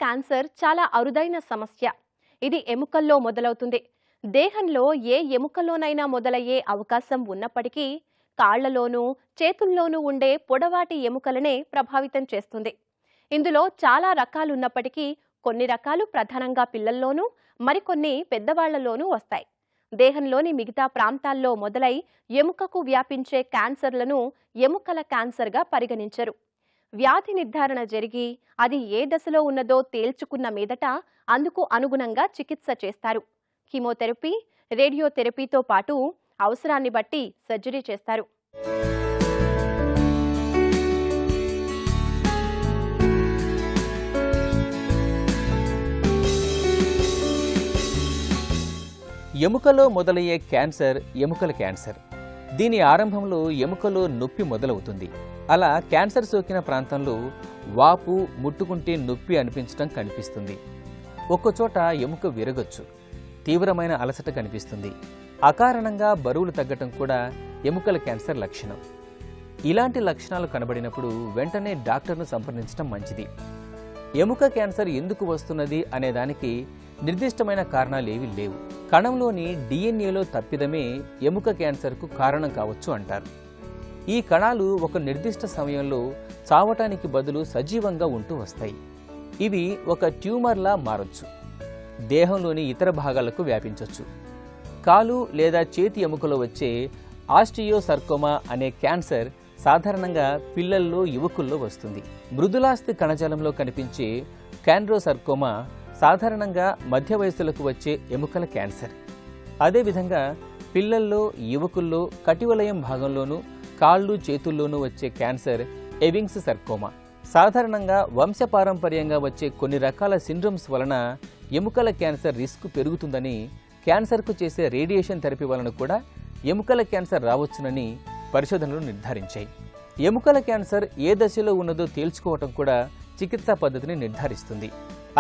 Cancer చాలా అరుదైన సమస్య. ఇది ఎముకల్లో మొదలవుతుంది. దేహంలో ఏ ఎముకలోనైనా మొదలయ్యే అవకాశం ఉన్నప్పటికీ కాళ్లలోనూ చేతుల్లోనూ ఉండే పొడవాటి ఎముకలనే ప్రభావితం చేస్తుంది. ఇందులో చాలా రకాలున్నప్పటికీ కొన్ని రకాలు ప్రధానంగా పిల్లల్లోనూ మరికొన్ని పెద్దవాళ్లలోనూ వస్తాయి. దేహంలోని మిగతా ప్రాంతాల్లో మొదలై ఎముకకు వ్యాపించే క్యాన్సర్లను ఎముకల క్యాన్సర్గా పరిగణించరు. వ్యాధి నిర్ధారణ జరిగి అది ఏ దశలో ఉన్నదో తేల్చుకున్న మీదట అందుకు అనుగుణంగా చికిత్స చేస్తారు. కీమోథెరపీ, రేడియోథెరపీతో పాటు అవసరాన్ని బట్టి సర్జరీ చేస్తారు. ఎముకలో మొదలయ్యే క్యాన్సర్ ఎముకల క్యాన్సర్. దీని ఆరంభంలో ఎముకలో నొప్పి మొదలవుతుంది. అలా క్యాన్సర్ సోకిన ప్రాంతంలో వాపు, ముట్టుకుంటే నొప్పి అనిపించడం కనిపిస్తుంది. ఒక్కోచోట ఎముక విరగొచ్చు. తీవ్రమైన అలసట కనిపిస్తుంది. అకారణంగా బరువులు తగ్గటం కూడా ఎముకల క్యాన్సర్ లక్షణం. ఇలాంటి లక్షణాలు కనబడినప్పుడు వెంటనే డాక్టర్ను సంప్రదించడం మంచిది. ఎముక క్యాన్సర్ ఎందుకు వస్తున్నది అనేదానికి నిర్దిష్టమైన కారణాలేవీ లేవు. కణంలోని డిఎన్ఏలో తప్పిదమే ఎముక క్యాన్సర్కు కారణం కావచ్చు అంటారు. ఈ కణాలు ఒక నిర్దిష్ట సమయంలో చావటానికి బదులు సజీవంగా ఉంటూ వస్తాయి. ఇవి ఒక ట్యూమర్లా మారొచ్చు. దేహంలోని ఇతర భాగాలకు వ్యాపించవచ్చు. కాలు లేదా చేతి ఎముకలో వచ్చే ఆస్టియోసర్కోమా అనే క్యాన్సర్ సాధారణంగా పిల్లల్లో, యువకుల్లో వస్తుంది. మృదులాస్థి కణజాలంలో కనిపించే కాండ్రోసర్కోమా సాధారణంగా మధ్య వయస్సులకు వచ్చే ఎముకల క్యాన్సర్. అదేవిధంగా పిల్లల్లో, యువకుల్లో కటివలయం భాగంలోనూ కాళ్ళు, చేతుల్లోనూ వచ్చే క్యాన్సర్ ఎవింగ్స్ సర్కోమా. సాధారణంగా వంశపారంపర్యంగా వచ్చే కొన్ని రకాల సిండ్రోమ్స్ వలన ఎముకల క్యాన్సర్ రిస్క్ పెరుగుతుందని, క్యాన్సర్కు చేసే రేడియేషన్ థెరపీ వలన కూడా ఎముకల క్యాన్సర్ రావచ్చునని పరిశోధనలు నిర్ధారించాయి. ఎముకల క్యాన్సర్ ఏ దశలో ఉన్నదో తేల్చుకోవటం కూడా చికిత్సా పద్ధతిని నిర్ధారిస్తుంది.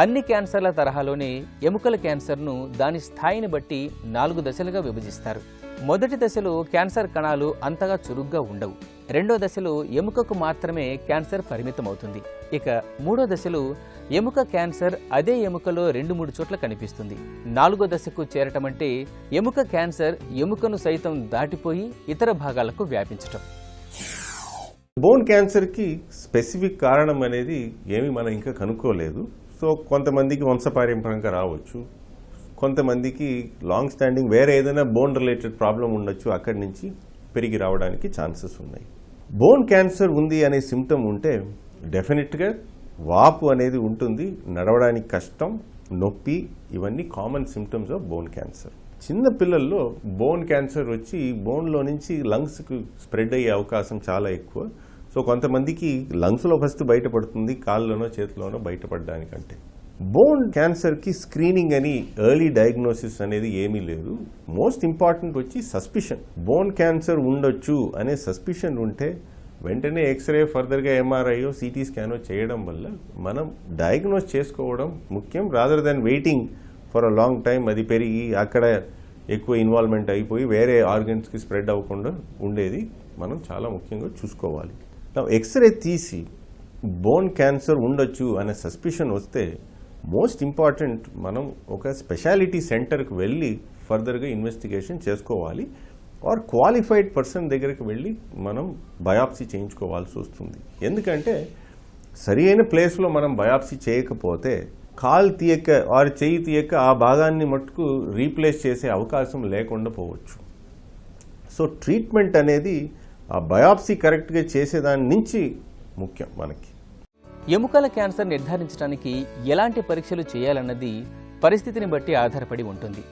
అన్ని క్యాన్సర్ల తరహాలోనే ఎముకల క్యాన్సర్ను దాని స్థాయిని బట్టి 4 దశలుగా విభజిస్తారు. మొదటి దశలో క్యాన్సర్ కణాలు అంతగా చురుగ్గా ఉండవు. రెండో దశలో ఎముకకు మాత్రమే క్యాన్సర్ పరిమితమవుతుంది. ఇక మూడో దశలో ఎముక క్యాన్సర్ అదే ఎముకలో 2-3 చోట్ల కనిపిస్తుంది. 4వ దశకు చేరటమంటే ఎముక క్యాన్సర్ ఎముకను సైతం దాటిపోయి ఇతర భాగాలకు వ్యాపించటం. బోన్ క్యాన్సర్కి స్పెసిఫిక్ కారణం అనేది ఏమి మనం ఇంకా కనుక్కోలేదు. సో కొంతమందికి వంశపారంపర్యంగా రావచ్చు, కొంతమందికి లాంగ్ స్టాండింగ్ వేరే ఏదైనా బోన్ రిలేటెడ్ ప్రాబ్లం ఉండొచ్చు, అక్కడి నుంచి పెరిగి రావడానికి ఛాన్సెస్ ఉన్నాయి. బోన్ క్యాన్సర్ ఉంది అనే సిమ్టమ్ ఉంటే డెఫినెట్గా వాపు అనేది ఉంటుంది, నడవడానికి కష్టం, నొప్పి, ఇవన్నీ common symptoms of bone cancer. చిన్న పిల్లల్లో బోన్ క్యాన్సర్ వచ్చి బోన్లో నుంచి లంగ్స్కి స్ప్రెడ్ అయ్యే అవకాశం చాలా ఎక్కువ. సో కొంతమందికి లంగ్స్లో ఫస్ట్ బయటపడుతుంది, కాళ్ళలోనో చేతిలోనో బయటపడడానికంటే. బోన్ క్యాన్సర్కి స్క్రీనింగ్ అని ఎర్లీ డయాగ్నోసిస్ అనేది ఏమీ లేదు. మోస్ట్ ఇంపార్టెంట్ వచ్చి సస్పిషన్. బోన్ క్యాన్సర్ ఉండొచ్చు అనే సస్పిషన్ ఉంటే వెంటనే ఎక్స్రే, ఫర్దర్గా ఎంఆర్ఐయో, సిటీ స్కానో చేయడం వల్ల మనం డయాగ్నోస్ చేసుకోవడం ముఖ్యం, rather than waiting for a long time. అది పెరిగి అక్కడ ఎక్కువ ఇన్వాల్వ్మెంట్ అయిపోయి వేరే ఆర్గన్స్కి స్ప్రెడ్ అవ్వకుండా ఉండేది మనం చాలా ముఖ్యంగా చూసుకోవాలి. ఎక్స్రే తీసి బోన్ క్యాన్సర్ ఉండొచ్చు అనే సస్పిషన్ వస్తే మోస్ట్ ఇంపార్టెంట్ మనం ఒక స్పెషాలిటీ సెంటర్కి వెళ్ళి ఫర్దర్గా ఇన్వెస్టిగేషన్ చేసుకోవాలి. ఆర్ క్వాలిఫైడ్ పర్సన్ దగ్గరికి వెళ్ళి మనం బయాప్సీ చేయించుకోవాల్సి వస్తుంది. ఎందుకంటే సరి అయిన ప్లేస్లో మనం బయాప్సీ చేయకపోతే కాలు తీయక ఆరు చెయ్యి తీయక ఆ భాగాన్ని మట్టుకు రీప్లేస్ చేసే అవకాశం లేకుండా పోవచ్చు. సో ట్రీట్మెంట్ అనేది ఆ బయాప్సీ కరెక్ట్గా చేసేదాని నుంచి ముఖ్యం మనకి. ఎముకల క్యాన్సర్ నిర్ధారించడానికి ఎలాంటి పరీక్షలు చేయాలన్నది పరిస్థితిని బట్టి ఆధారపడి ఉంటుంది.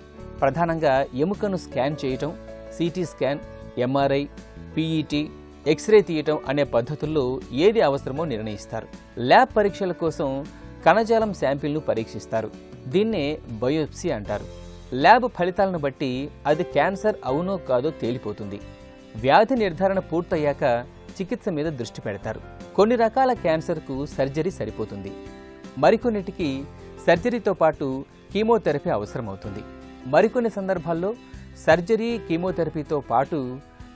ప్రధానంగా ఎముకను స్కాన్ చేయటం, CT scan, MRI, PET, x-ray తీయటం అనే పద్ధతుల్లో ఏది అవసరమో నిర్ణయిస్తారు. ల్యాబ్ పరీక్షల కోసం కణజాలం శాంపిల్ను పరీక్షిస్తారు. దీన్నే బయోప్సీ అంటారు. ల్యాబ్ ఫలితాలను బట్టి అది క్యాన్సర్ అవునో కాదో తేలిపోతుంది. వ్యాధి నిర్ధారణ పూర్తయ్యాక చికిత్స మీద దృష్టి పెడతారు. కొన్ని రకాల క్యాన్సర్కు సర్జరీ సరిపోతుంది. మరికొన్నిటికి సర్జరీతో పాటు కీమోథెరపీ అవసరమవుతుంది. మరికొన్ని సందర్భాల్లో సర్జరీ, కీమోథెరపీతో పాటు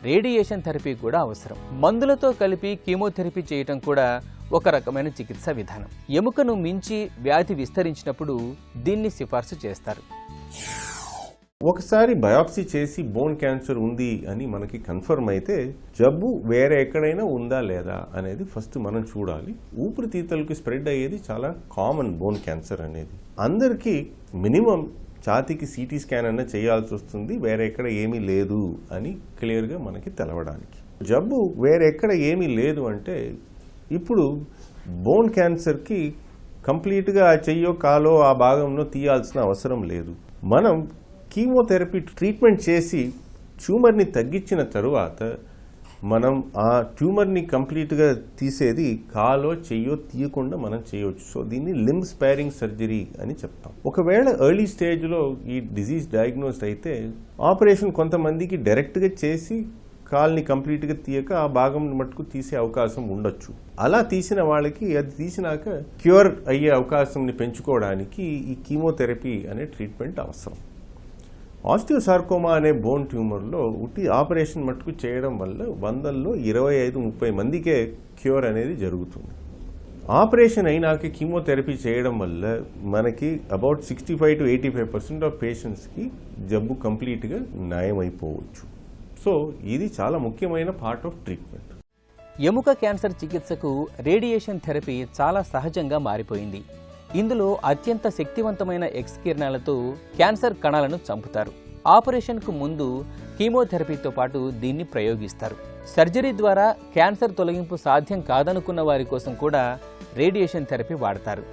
రేడియేషన్ థెరపీ కూడా అవసరం. మందులతో కలిపి కీమోథెరపీ చేయటం కూడా ఒక రకమైన చికిత్సా విధానం. ఎముకను మించి వ్యాధి విస్తరించినప్పుడు దీన్ని సిఫార్సు చేస్తారు. ఒకసారి బయాప్సీ చేసి బోన్ క్యాన్సర్ ఉంది అని మనకి కన్ఫర్మ్ అయితే జబ్బు వేరే ఎక్కడైనా ఉందా లేదా అనేది ఫస్ట్ మనం చూడాలి. ఊపిరితిత్తులకు స్ప్రెడ్ అయ్యేది చాలా కామన్ బోన్ క్యాన్సర్ అనేది. అందరికీ మినిమం ఛాతీకి సిటీ స్కాన్ అన్న చేయాల్సి వస్తుంది, వేరే ఎక్కడ ఏమీ లేదు అని క్లియర్గా మనకి తెలవడానికి. జబ్బు వేరే ఎక్కడ ఏమీ లేదు అంటే ఇప్పుడు బోన్ క్యాన్సర్కి కంప్లీట్గా ఆ చెయ్యో కాలో ఆ భాగంలో తీయాల్సిన అవసరం లేదు. మనం కీమోథెరపీ ట్రీట్మెంట్ చేసి ట్యూమర్ని తగ్గించిన తరువాత మనం ఆ ట్యూమర్ని కంప్లీట్గా తీసేది కాలో చెయ్యో తీయకుండా మనం చేయవచ్చు. సో దీన్ని లింబ్ స్పేరింగ్ సర్జరీ అని చెప్తాం. ఒకవేళ ఎర్లీ స్టేజ్లో ఈ డిజీజ్ డయాగ్నోస్డ్ అయితే ఆపరేషన్ కొంతమందికి డైరెక్ట్గా చేసి కాల్ని కంప్లీట్గా తీయక ఆ భాగం మట్టుకు తీసే అవకాశం ఉండొచ్చు. అలా తీసిన వాళ్ళకి అది తీసినాక క్యూర్ అయ్యే అవకాశంని పెంచుకోవడానికి ఈ కీమోథెరపీ అనే ట్రీట్మెంట్ అవసరం. ఆస్టియోసార్కోమా అనే బోన్ ట్యూమర్లో ఉట్టి ఆపరేషన్ మట్టుకు చేయడం వల్ల 100లో 25-30 మందికే క్యూర్ అనేది జరుగుతుంది. ఆపరేషన్ అయినాక కీమోథెరపీ చేయడం వల్ల మనకి అబౌట్ 65-85% ఆఫ్ పేషెంట్స్కి జబ్బు కంప్లీట్గా నయం అయిపోవచ్చు. సో ఇది చాలా ముఖ్యమైన పార్ట్ ఆఫ్ ట్రీట్మెంట్. ఎముక క్యాన్సర్ చికిత్సకు రేడియేషన్ థెరపీ చాలా సహజంగా మారిపోయింది. ఇందులో అత్యంత శక్తివంతమైన ఎక్స్ కిరణాలతో క్యాన్సర్ కణాలను చంపుతారు. ఆపరేషన్కు ముందు కీమోథెరపీతో పాటు దీన్ని ప్రయోగిస్తారు. సర్జరీ ద్వారా క్యాన్సర్ తొలగింపు సాధ్యం కాదనుకున్న వారి కోసం కూడా రేడియేషన్ థెరపీ వాడతారు.